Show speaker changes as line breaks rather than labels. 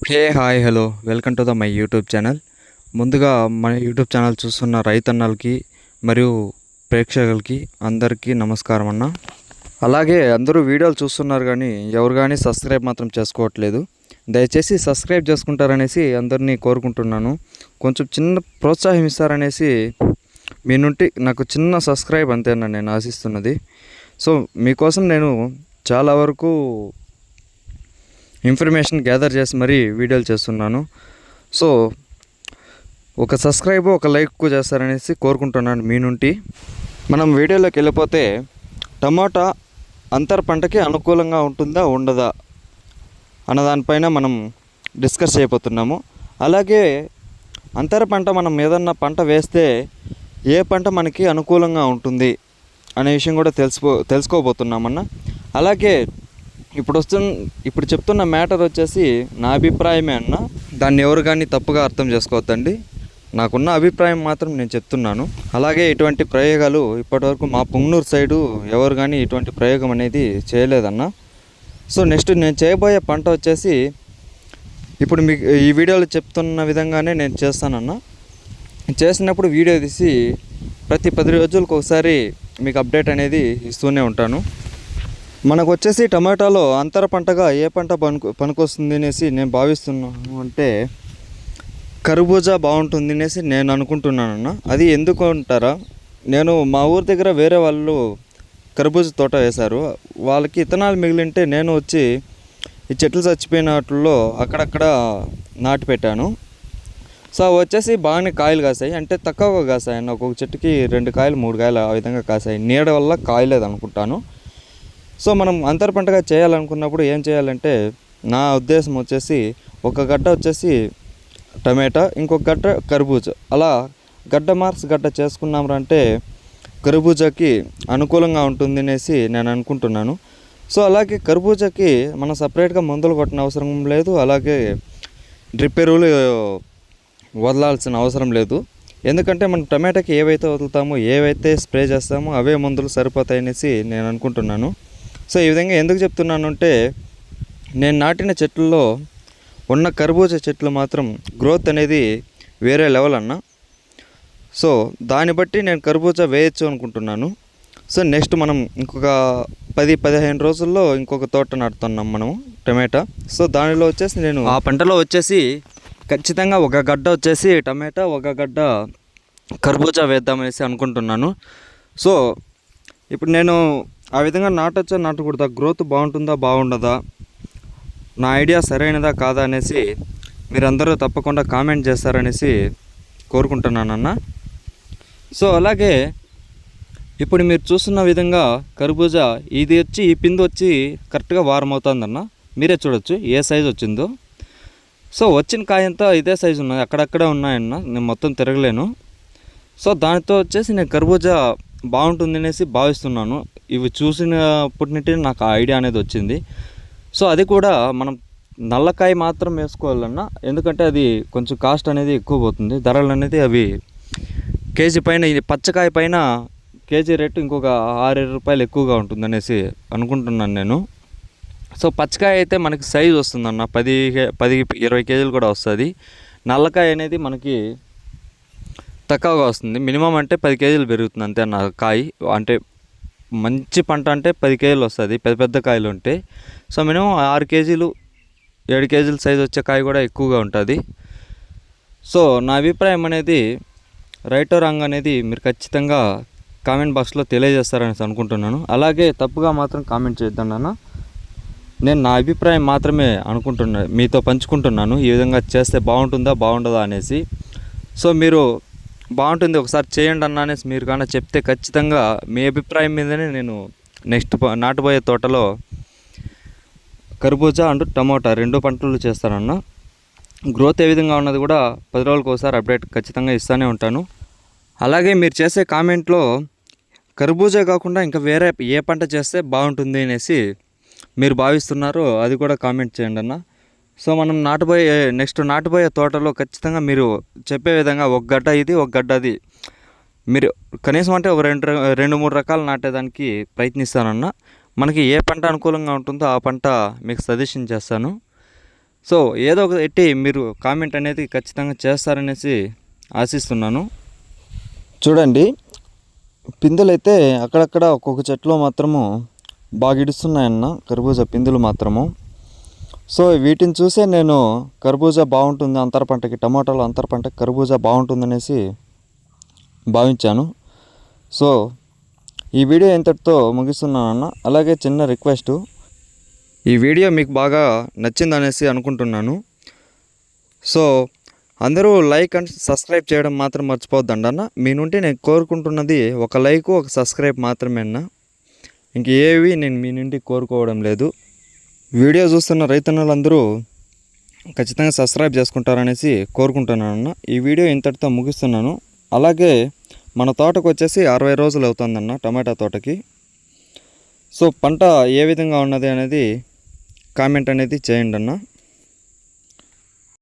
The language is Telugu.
Hey hi hello welcome to my YouTube channel. ముందుగా మన యూట్యూబ్ ఛానల్ చూస్తున్న రైతన్నలకి మరియు ప్రేక్షకులకి అందరికీ నమస్కారం అన్న. అలాగే అందరూ వీడియోలు చూస్తున్నారు కానీ ఎవరు కానీ సబ్స్క్రైబ్ మాత్రం చేసుకోవట్లేదు. దయచేసి సబ్స్క్రైబ్ చేసుకుంటారనేసి అందరినీ కోరుకుంటున్నాను. కొంచెం చిన్న ప్రోత్సాహం ఇస్తారనేసి మీ నుండి నాకు చిన్న సబ్స్క్రైబ్ అంతేనా నేను ఆశిస్తున్నది. సో మీకోసం నేను చాలా వరకు ఇన్ఫర్మేషన్ గ్యాదర్ చేసి మరీ వీడియోలు చేస్తున్నాను. సో ఒక సబ్స్క్రైబ్ ఒక లైక్ చేస్తారనేసి కోరుకుంటున్నాను మీ నుండి. మనం వీడియోలోకి వెళ్ళిపోతే టమాటా అంతర పంటకి అనుకూలంగా ఉంటుందా ఉండదా అన్న దానిపైన మనం డిస్కస్ చేయబోతున్నాము. అలాగే అంతర పంట మనం ఏదన్నా పంట వేస్తే ఏ పంట మనకి అనుకూలంగా ఉంటుంది అనే విషయం కూడా తెలుసుకోబోతున్నామన్న. అలాగే ఇప్పుడు చెప్తున్న మ్యాటర్ వచ్చేసి నా అభిప్రాయమే అన్న. దాన్ని ఎవరు కానీ తప్పుగా అర్థం చేసుకోవద్దండి. నాకున్న అభిప్రాయం మాత్రం నేను చెప్తున్నాను. అలాగే ఇటువంటి ప్రయోగాలు ఇప్పటివరకు మా పుంగనూరు సైడు ఎవరు కానీ ఇటువంటి ప్రయోగం అనేది చేయలేదన్న. సో నెక్స్ట్ నేను చేయబోయే పంట వచ్చేసి ఇప్పుడు మీకు ఈ వీడియోలో చెప్తున్న విధంగానే నేను చేస్తానన్న. చేసినప్పుడు వీడియో తీసి ప్రతి 10 రోజులకు ఒకసారి మీకు అప్డేట్ అనేది ఇస్తూనే ఉంటాను. మనకు వచ్చేసి టమాటాలో అంతర పంటగా ఏ పంట పనికొస్తుంది అనేసి నేను భావిస్తున్నాను అంటే కర్బూజా బాగుంటుంది అనేసి నేను అనుకుంటున్నానన్న. అది ఎందుకు అంటారా, నేను మా ఊరి దగ్గర వేరే వాళ్ళు కర్బూజా తోట వేశారు. వాళ్ళకి ఇత్తనాలు మిగిలింటే నేను వచ్చి ఈ చెట్లు చచ్చిపోయినట్లో అక్కడక్కడ నాటి పెట్టాను. సో వచ్చేసి బాగానే కాయలు కాసాయి, అంటే తక్కువగా కాసాయి అన్న. ఒక్కొక్క చెట్టుకి 2 కాయలు 3 కాయలు ఆ విధంగా కాసాయి. నీడ వల్ల కాయలేదు అనుకుంటాను. సో మనం అంతర పంటగా చేయాలనుకున్నప్పుడు ఏం చేయాలంటే నా ఉద్దేశం వచ్చేసి ఒక గడ్డ వచ్చేసి టమాటా, ఇంకొక గడ్డ కర్బూజా, అలా గడ్డ మార్క్స్ గడ్డ చేసుకున్నామంటే కర్బూజాకి అనుకూలంగా ఉంటుంది అనేసి నేను అనుకుంటున్నాను. సో అలాగే కర్బూజాకి మనం సపరేట్గా మందులు కొట్టిన అవసరం లేదు, అలాగే డ్రిప్ ఎరువులు వదలాల్సిన అవసరం లేదు. ఎందుకంటే మనం టమాటాకి ఏవైతే వదులుతామో ఏవైతే స్ప్రే చేస్తామో అవే మందులు సరిపోతాయనేసి నేను అనుకుంటున్నాను. సో ఈ విధంగా ఎందుకు చెప్తున్నాను అంటే నేను నాటిన చెట్లలో ఉన్న కర్బూజా చెట్లు మాత్రం గ్రోత్ అనేది వేరే లెవెల్ అన్న. సో దాన్ని బట్టి నేను కర్బూజా వేయచ్చు అనుకుంటున్నాను. సో నెక్స్ట్ మనం ఇంకొక 10-15 రోజుల్లో ఇంకొక తోట నాటుతున్నాం మనము టమాటా. సో దానిలో వచ్చేసి నేను ఆ పంటలో వచ్చేసి ఖచ్చితంగా ఒక గడ్డ వచ్చేసి టమాటా, ఒక గడ్డ కర్బూజా వేద్దామనేసి అనుకుంటున్నాను. సో ఇప్పుడు నేను ఆ విధంగా నాటొచ్చా నాటకూడదా, గ్రోత్ బాగుంటుందా బాగుండదా, నా ఐడియా సరైనదా కాదా అనేసి మీరందరూ తప్పకుండా కామెంట్ చేస్తారనేసి కోరుకుంటున్నానన్న. సో అలాగే ఇప్పుడు మీరు చూస్తున్న విధంగా కర్బూజా ఇది వచ్చి ఈ పిండి వచ్చి కరెక్ట్గా వారం అవుతుందన్న. మీరే చూడొచ్చు ఏ సైజు వచ్చిందో. సో వచ్చిన కాయ అంతా ఇదే సైజు ఉన్నది, అక్కడక్కడే ఉన్నాయన్న, నేను మొత్తం తిరగలేను. సో దానితో వచ్చేసి నేను కర్బూజా బాగుంటుంది అనేసి భావిస్తున్నాను. ఇవి చూసినప్పటి నుండి నాకు ఆ ఐడియా అనేది వచ్చింది. సో అది కూడా మనం నల్లకాయ మాత్రం వేసుకోవాలన్నా, ఎందుకంటే అది కొంచెం కాస్ట్ అనేది ఎక్కువ పోతుంది, ధరలు అనేది అవి కేజీ పైన, ఇది పచ్చకాయ పైన కేజీ రేటు ఇంకొక 6-7 రూపాయలు ఎక్కువగా ఉంటుంది అనేసి అనుకుంటున్నాను నేను. సో పచ్చకాయ అయితే మనకి సైజు వస్తుందన్న, 10-20 కేజీలు కూడా వస్తుంది. నల్లకాయ అనేది మనకి తక్కువగా వస్తుంది, మినిమం అంటే 10 కేజీలు పెరుగుతుంది అంతే అన్న కాయ. అంటే మంచి పంట అంటే 10 కేజీలు వస్తుంది పెద్ద పెద్ద కాయలు ఉంటే. సో మినిమం 6 కేజీలు 7 కేజీల సైజు వచ్చే కాయ కూడా ఎక్కువగా ఉంటుంది. సో నా అభిప్రాయం అనేది రైట్ ఆర్ రాంగ్ అనేది మీరు ఖచ్చితంగా కామెంట్ బాక్స్లో తెలియజేస్తారని అనుకుంటున్నాను. అలాగే తప్పుగా మాత్రం కామెంట్ చేయొద్దండి అన్న. నేను నా అభిప్రాయం మాత్రమే మీతో పంచుకుంటున్నాను, ఈ విధంగా చేస్తే బాగుంటుందా బాగుండదా అనేసి. సో మీరు బాగుంటుంది ఒకసారి చేయండి అన్న అనేసి మీరు కానీ చెప్తే ఖచ్చితంగా మీ అభిప్రాయం మీదనే నేను నెక్స్ట్ నాటుబోయే తోటలో కర్బూజా అండ్ టమోటా 2 పంటలు చేస్తానన్న. గ్రోత్ ఏ విధంగా ఉన్నది కూడా 10 రోజులకు ఒకసారి అప్డేట్ ఖచ్చితంగా ఇస్తూనే ఉంటాను. అలాగే మీరు చేసే కామెంట్లో కర్బూజా కాకుండా ఇంకా వేరే ఏ పంట చేస్తే బాగుంటుంది అనేసి మీరు భావిస్తున్నారో అది కూడా కామెంట్ చేయండి అన్న. సో మనం నెక్స్ట్ నాటుబోయే తోటలో ఖచ్చితంగా మీరు చెప్పే విధంగా ఒక గడ్డ ఇది ఒక గడ్డ అది మీరు కనీసం అంటే ఒక 2-3 రకాలు నాటేదానికి ప్రయత్నిస్తానన్న. మనకి ఏ పంట అనుకూలంగా ఉంటుందో ఆ పంట మీకు సజెషన్ చేస్తాను. సో ఏదో ఒకటి మీరు కామెంట్ అనేది ఖచ్చితంగా చేస్తారనేసి ఆశిస్తున్నాను. చూడండి, పిందెలు అయితే అక్కడక్కడ ఒక్కొక్క చెట్లో మాత్రము బాగా ఇడుస్తున్నాయన్న కర్బూజా పిందులు మాత్రము. సో వీటిని చూసే నేను కర్బూజా బాగుంటుంది అంతర పంటకి, టమాటాలు అంతర పంటకి కర్బూజా బాగుంటుందనేసి భావించాను. సో ఈ వీడియో ఇంతటితో ముగిస్తున్నానన్న. అలాగే చిన్న రిక్వెస్టు, ఈ వీడియో మీకు బాగా నచ్చిందనేసి అనుకుంటున్నాను. సో అందరూ లైక్ అండ్ సబ్స్క్రైబ్ చేయడం మాత్రం మర్చిపోద్దండి అన్న. మీ నుండి నేను కోరుకుంటున్నది ఒక లైక్, ఒక సబ్స్క్రైబ్ మాత్రమే అన్న. ఇంకేవి నేను మీ నుండి కోరుకోవడం లేదు. వీడియో చూస్తున్న రైతన్నలందరూ ఖచ్చితంగా సబ్స్క్రైబ్ చేసుకుంటారనేసి కోరుకుంటున్నాను అన్న. ఈ వీడియో ఇంతటితో ముగిస్తున్నాను. అలాగే మన తోటకు వచ్చేసి 60 రోజులు అవుతుందన్న టమాటా తోటకి. సో పంట ఏ విధంగా ఉన్నది అనేది కామెంట్ అనేది చేయండి అన్న.